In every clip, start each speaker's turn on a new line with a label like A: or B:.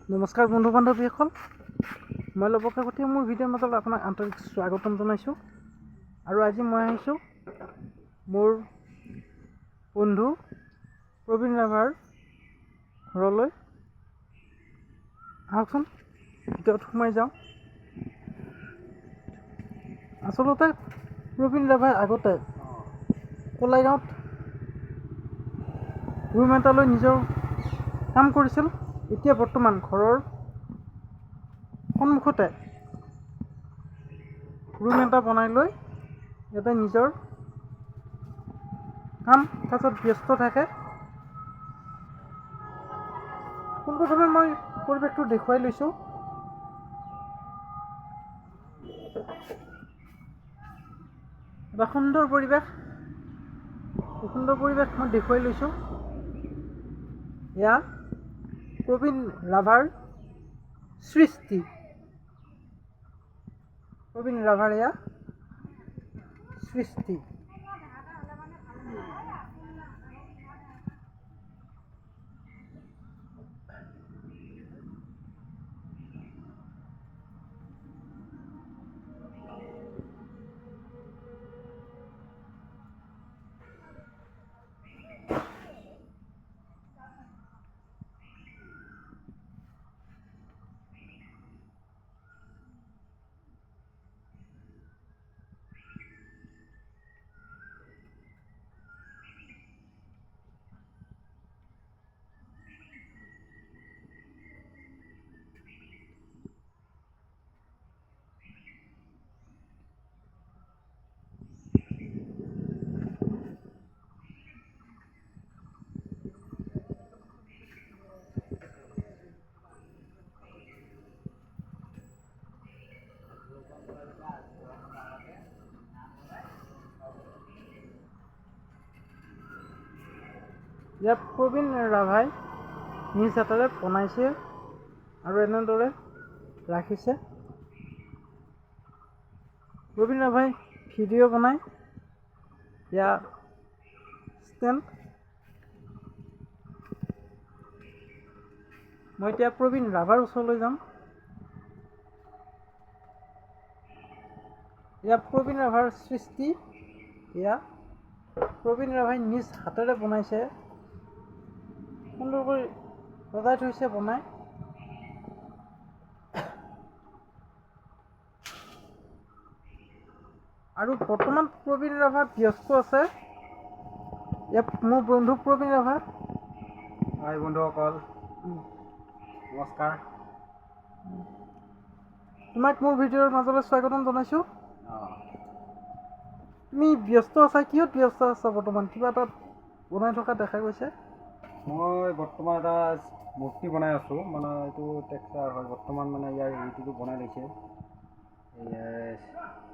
A: নমস্কাৰ বন্ধু বান্ধৱীসকল, মই লবক কাকতি মোৰ ভিডিঅ'ৰ মাজত আপোনাক আন্তৰিক স্বাগতম জনাইছোঁ। আৰু আজি মই আহিছোঁ মোৰ বন্ধু প্ৰবীণ ৰাভাৰ ঘৰলৈ। আহকচোন ভিতৰত সোমাই যাওঁ। আচলতে প্ৰবীণ ৰাভাই আগতে কলাইগাঁৱত ৰুম এটা লৈ নিজৰ কাম কৰিছিল। এতিয়া বৰ্তমান ঘৰৰ সন্মুখতে ৰুম এটা বনাই লৈ ইয়াতে নিজৰ কাম কাজত ব্যস্ত থাকে। পোনপ্ৰথমে মই পৰিৱেশটো দেখুৱাই লৈছোঁ। এটা সুন্দৰ পৰিৱেশ মই দেখুৱাই লৈছোঁ। এয়া প্ৰবীণ ৰাভাৰ সৃষ্টি। প্ৰবীণ ৰাভাৰ এয়া সৃষ্টি। ইয়াত প্ৰবীণ ৰাভাই নিজ হাতেৰে বনাইছে আৰু এনেদৰে ৰাখিছে। প্ৰবীণ ৰাভাই ভিডিঅ' বনাই এয়া ষ্টেণ্ড। মই এতিয়া প্ৰবীণ ৰাভাৰ ওচৰলৈ যাম। এয়া প্ৰবীণ ৰাভাৰ সৃষ্টি। এয়া প্ৰবীণ ৰাভাই নিজ হাতেৰে বনাইছে, সুন্দৰকৈ সজাই থৈছে বনাই। আৰু বৰ্তমান প্ৰবীণ ৰাভা ব্যস্ত আছে। মোৰ বন্ধু প্ৰবীণ ৰাভা।
B: হাই বন্ধুসকল, নমস্কাৰ।
A: তোমাক মোৰ ভিডিঅ'ৰ মাজলৈ স্বাগতম জনাইছোঁ। তুমি ব্যস্ত আছা, কিহত ব্যস্ত আছা বৰ্তমান? কিবা এটা বনাই থকা দেখা গৈছে।
B: মই বৰ্তমান এটা মূৰ্তি বনাই আছোঁ, মানে এইটো টেক্সাৰ হয়। বৰ্তমান মানে ইয়াৰ হেৰিটো বনাই লৈছে,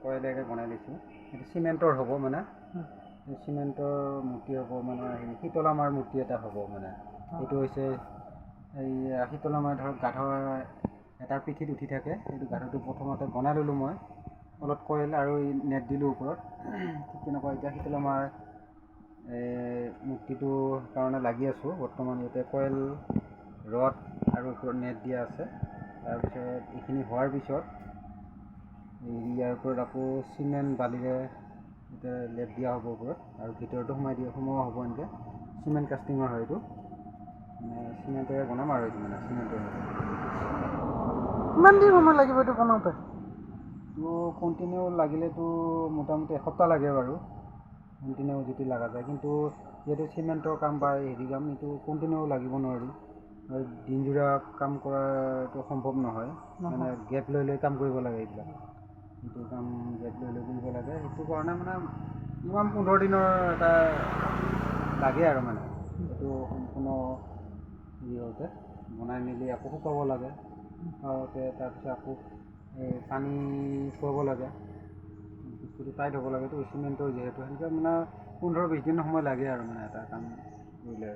B: কয়লাৰে বনাই লৈছোঁ। এইটো চিমেণ্টৰ হ'ব, মানে চিমেণ্টৰ মূৰ্তি হ'ব, মানে হেৰি শীতলা মাৰ মূৰ্তি এটা হ'ব। মানে এইটো হৈছে এই শীতলা মাৰ ধৰক গাধ এটাৰ পিঠিত উঠি থাকে। সেইটো গাধটো প্ৰথমতে বনাই ল'লোঁ মই, অলপ কয়ল আৰু নেট দিলোঁ ওপৰত। ঠিক তেনেকুৱা এতিয়া শীতলা মাৰ মূৰ্তিটোৰ কাৰণে লাগি আছোঁ বৰ্তমান। ইয়াতে কয়ল, ৰড আৰু ওপৰত নেট দিয়া আছে। তাৰপিছত এইখিনি হোৱাৰ পিছত ইয়াৰ ওপৰত আকৌ চিমেণ্ট বালিৰে এতিয়া লেপ দিয়া হ'ব ওপৰত, আৰু ভিতৰতো সোমোৱা হ'ব। এনেকৈ চিমেণ্ট কাষ্টিঙৰ হয় এইটো, মানে চিমেণ্টেৰে বনাম আৰু এইটো মানে চিমেণ্টেৰে।
A: কিমান দিন সময় লাগিব এইটো বনাওঁতে?
B: তো কণ্টিনিউ লাগিলেতো মোটামুটি এসপ্তাহ লাগে বাৰু, কণ্টিনিউ যদি লগা যায়। কিন্তু যিহেতু চিমেণ্টৰ কাম বা হেৰি কাম, এইটো কণ্টিনিউ লাগিব নোৱাৰি, আৰু দিনযোৰা কাম কৰাটো সম্ভৱ নহয়। মানে গেপ লৈ লৈ কাম কৰিব লাগে এইবিলাক। এইটো কাম গেপ লৈ লৈ কৰিব লাগে। সেইটো কাৰণে মানে মিনিমাম 15 দিনৰ এটা লাগে আৰু মানে এইটো সম্পূৰ্ণ হেৰি হওঁতে বনাই মেলি আকৌ শুকাব লাগে। শুকাওঁতে তাৰপিছত আকৌ পানী খুৱাব লাগে, বস্তুটো টাইট হ'ব লাগে। তো চিমেণ্টৰ যিহেতু সেনেকৈ মানে 15-20 দিন সময় লাগে আৰু মানে এটা কাম কৰিলে।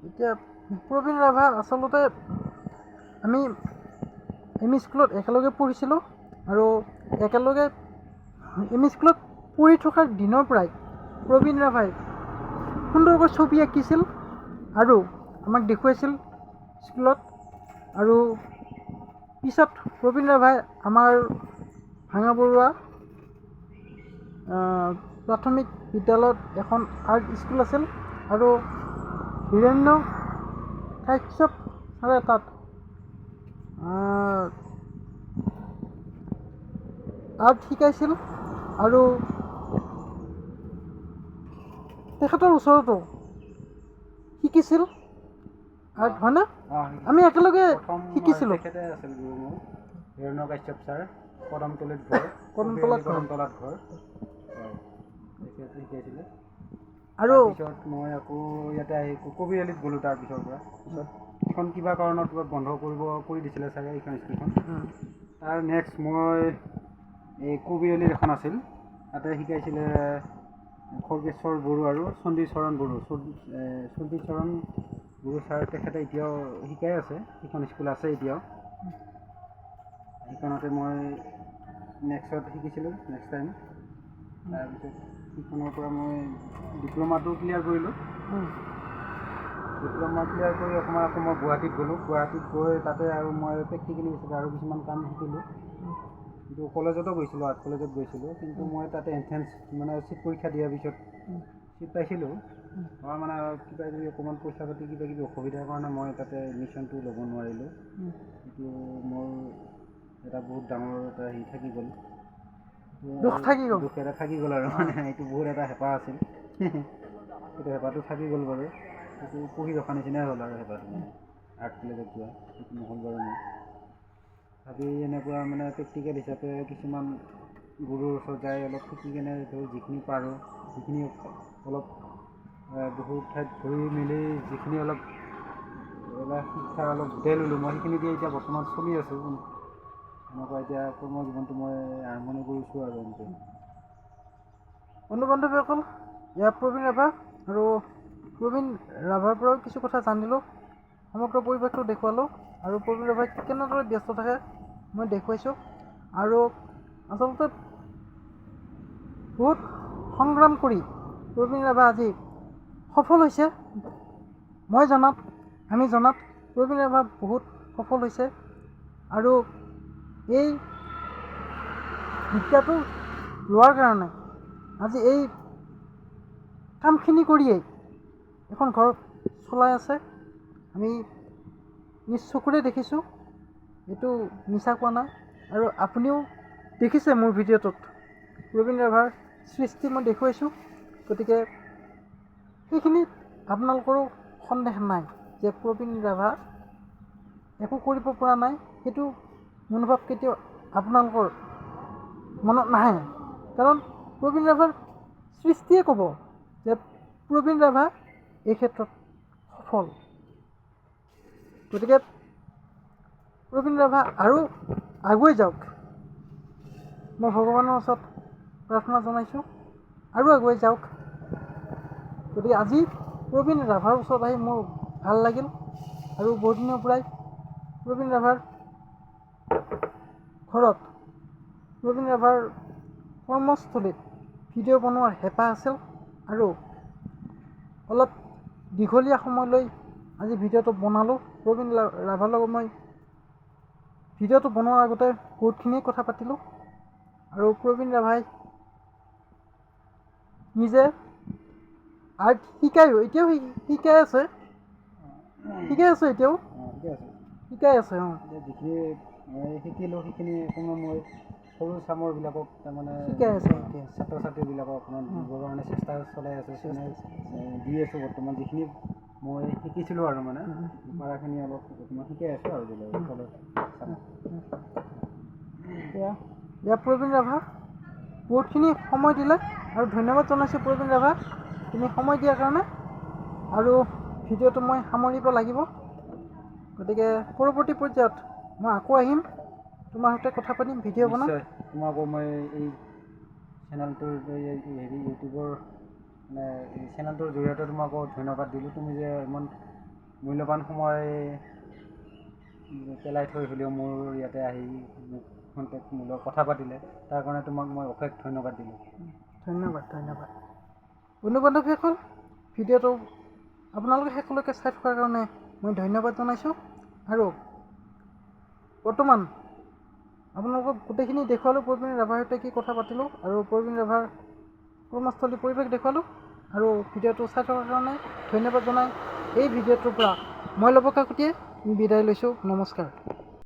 A: এতিয়া প্ৰবীণ ৰাভা আচলতে আমি স্কুলত একেলগে পঢ়িছিলোঁ, আৰু একেলগে স্কুলত পঢ়ি থকাৰ দিনৰ পৰাই প্ৰবীণ ৰাভাই সুন্দৰকৈ ছবি আঁকিছিল আৰু আমাক দেখুৱাইছিল স্কুলত আৰু পিছত প্ৰবীণ ৰাভাই আমাৰ ভাঙা বৰুৱা প্ৰাথমিক বিদ্যালয়ত এখন আৰ্ট স্কুল আছিল আৰু হিৰণ্য কাশ্যপ ছাৰে তাত আৰ্ট শিকাইছিল আৰু তেখেতৰ ওচৰতো শিকিছিল আৰ্ট হয়নে? আমি একেলগে শিকিছিলোঁ।
B: তেখেতে আছিল গুৰু মোৰ হিৰণ্য কাশ্যপ ছাৰ, কদমতলীত ঘৰ,
A: কদমতলাত
B: কদমতলাত ঘৰ, তেখেতে শিকাইছিলে।
A: আৰু
B: তাৰপিছত মই আকৌ ইয়াতে আহি কবিআলিত গ'লোঁ। তাৰপিছৰ পৰা পিছত এখন কিবা কাৰণত কিবা বন্ধ কৰি দিছিলে চাগে এইখন স্কুলখন। তাৰ নেক্সট মই এই কবিআলিত এখন আছিল, তাতে শিকাইছিলে খৰ্গেশ্বৰ বড়ো আৰু চণ্ডীচৰণ বড়ো। চণ্ডীচৰণ বড়ো ছাৰ তেখেতে এতিয়াও শিকাই আছে, সেইখন স্কুল আছে এতিয়াও। সেইখনতে মই নেক্সট শিকিছিলোঁ নেক্সট টাইম। তাৰপিছত সেইখনৰ পৰা মই ডিপ্ল'মাটো ক্লিয়াৰ কৰিলোঁ। ডিপ্ল'মা ক্লিয়াৰ কৰি অকণমান আকৌ মই গুৱাহাটীত গ'লোঁ। গুৱাহাটীত গৈ তাতে আৰু মই প্ৰেক্টিকেলি হিচাপে আৰু কিছুমান কাম শিকিলোঁ। কিন্তু কলেজতো গৈছিলোঁ, আৰ্ট কলেজত গৈছিলোঁ, কিন্তু মই তাতে এণ্ট্ৰেঞ্চ মানে চিট পৰীক্ষা দিয়াৰ পিছত চিট পাইছিলোঁ। মই মানে কিবা কিবি অকণমান পইচা পাতি কিবা কিবি অসুবিধাৰ কাৰণে মই তাতে এডমিশ্যনটো ল'ব নোৱাৰিলোঁ। সেইটো মোৰ এটা বহুত ডাঙৰ এটা হেৰি থাকি গ'ল, দুখ এটা থাকি গ'ল আৰু মানে এইটো বহুত এটা হেঁপাহ আছিল। সেইটো হেঁপাহটো থাকি গ'ল বাৰু। সেইটো পঢ়ি ৰখা নিচিনাই হ'ল আৰু হেঁপাহটো মানে আৰ্ট কলেজত যোৱা সেইটো নহ'ল বাৰু মোৰ। ভাবি এনেকুৱা মানে প্ৰেক্টিকেল হিচাপে কিছুমান গুৰুৰ ওচৰত যাই অলপ শিকি কেনে ধৰি যিখিনি পাৰোঁ, যিখিনি অলপ বহুত ঠাইত ঘূৰি মেলি যিখিনি অলপ শিক্ষা অলপ গোটাই ল'লোঁ মই, সেইখিনি দিয়ে এতিয়া বৰ্তমান চলি আছোঁ। এনেকুৱা এতিয়া কৰ্ম জীৱনটো মই আৰম্ভণি কৰিছোঁ আৰু এনেকৈ।
A: বন্ধু বান্ধৱীসকল, ইয়াৰ প্ৰবীণ ৰাভা আৰু প্ৰবীণ ৰাভাৰ পৰাও কিছু কথা জানিলোঁ, সমগ্ৰ পৰিৱেশটো দেখুৱালোঁ আৰু প্ৰবীণ ৰাভাই কেনেদৰে ব্যস্ত থাকে মই দেখুৱাইছোঁ। আৰু আচলতে বহুত সংগ্ৰাম কৰি প্ৰবীণ ৰাভা আজি সফল হৈছে। মই জনাত, আমি জনাত প্ৰবীণ ৰাভা বহুত সফল হৈছে আৰু এই বিদ্যাটো লোৱাৰ কাৰণে আজি এই কামখিনি কৰিয়েই এখন ঘৰ চলাই আছে। আমি নিজ চকুৰে দেখিছোঁ, এইটো মিছা কোৱা নাই। আৰু আপুনিও দেখিছে মোৰ ভিডিঅ'টোত প্ৰবীণ ৰাভাৰ সৃষ্টি মই দেখুৱাইছোঁ। গতিকে সেইখিনিত আপোনালোকৰো সন্দেহ নাই যে প্ৰবীণ ৰাভা একো কৰিব পৰা নাই, সেইটো মনোভাৱ কেতিয়াও আপোনালোকৰ মনত নাহে। কাৰণ প্ৰবীণ ৰাভাৰ সৃষ্টিয়ে ক'ব যে প্ৰবীণ ৰাভা এই ক্ষেত্ৰত সফল। গতিকে প্ৰবীণ ৰাভা আৰু আগুৱাই যাওক, মই ভগৱানৰ ওচৰত প্ৰাৰ্থনা জনাইছোঁ আৰু আগুৱাই যাওক। গতিকে আজি প্ৰবীণ ৰাভাৰ ওচৰত আহি মোৰ ভাল লাগিল আৰু বহুদিনৰ পৰাই প্ৰবীণ ৰাভাৰ ঘৰত, প্ৰবীণ ৰাভাৰ কৰ্মস্থলীত ভিডিঅ' বনোৱাৰ হেঁপাহ আছিল আৰু অলপ দীঘলীয়া সময়লৈ আজি ভিডিঅ'টো বনালোঁ। প্ৰবীণ ৰাভাৰ লগত মই ভিডিঅ'টো বনোৱাৰ আগতে বহুতখিনিয়ে কথা পাতিলোঁ আৰু প্ৰবীণ ৰাভাই নিজে আৰ্ট এতিয়াও শিকাই আছে এতিয়াও শিকাই আছে।
B: যিখিনি মই শিকিলোঁ সেইখিনি অকণমান মই সৰু চামৰবিলাকক তাৰমানে
A: শিকাই আছে
B: ছাত্ৰ ছাত্ৰীবিলাকক অকণমান দিবৰ কাৰণে চেষ্টা চলাই আছোঁ, দি আছোঁ বৰ্তমান। যিখিনি মই শিকিছিলোঁ আৰু মানে পৰাখিনি অলপ বৰ্তমান শিকাই আছোঁ আৰু
A: এয়া প্ৰবীণ ৰাভা বহুতখিনি সময় দিলে আৰু ধন্যবাদ জনাইছোঁ প্ৰবীণ ৰাভা তুমি সময় দিয়াৰ কাৰণে। আৰু ভিডিঅ'টো মই সামৰিব লাগিব। গতিকে পৰৱৰ্তী পৰ্যায়ত মই আকৌ আহিম, তোমাৰ সৈতে কথা পাতিম, ভিডিঅ' বনাম।
B: তোমাকো মই এই চেনেলটোৰ ইউটিউবৰ মানে এই চেনেলটোৰ জৰিয়তে তোমাকো ধন্যবাদ দিলোঁ। তুমি যে ইমান মূল্যৱান সময় পেলাই থৈ হ'লেও মোৰ ইয়াতে আহি মোক মোৰ লগত কথা পাতিলে, তাৰ কাৰণে তোমাক মই অশেষ ধন্যবাদ দিলোঁ।
A: ধন্যবাদ। বন্ধু বান্ধৱীসকল, ভিডিঅ'টো আপোনালোকে শেষলৈকে চাই থকাৰ কাৰণে মই ধন্যবাদ জনাইছোঁ। আৰু বৰ্তমান আপোনালোকক গোটেইখিনি দেখুৱালোঁ, প্ৰবীণ ৰাভাৰ সৈতে কি কথা পাতিলোঁ আৰু প্ৰবীণ ৰাভাৰ কৰ্মস্থলী পৰিৱেশ দেখুৱালোঁ। আৰু ভিডিঅ'টো চাই থকাৰ কাৰণে ধন্যবাদ জনাই এই ভিডিঅ'টোৰ পৰা মই লৱ কাকতিয়ে বিদায় লৈছোঁ। নমস্কাৰ।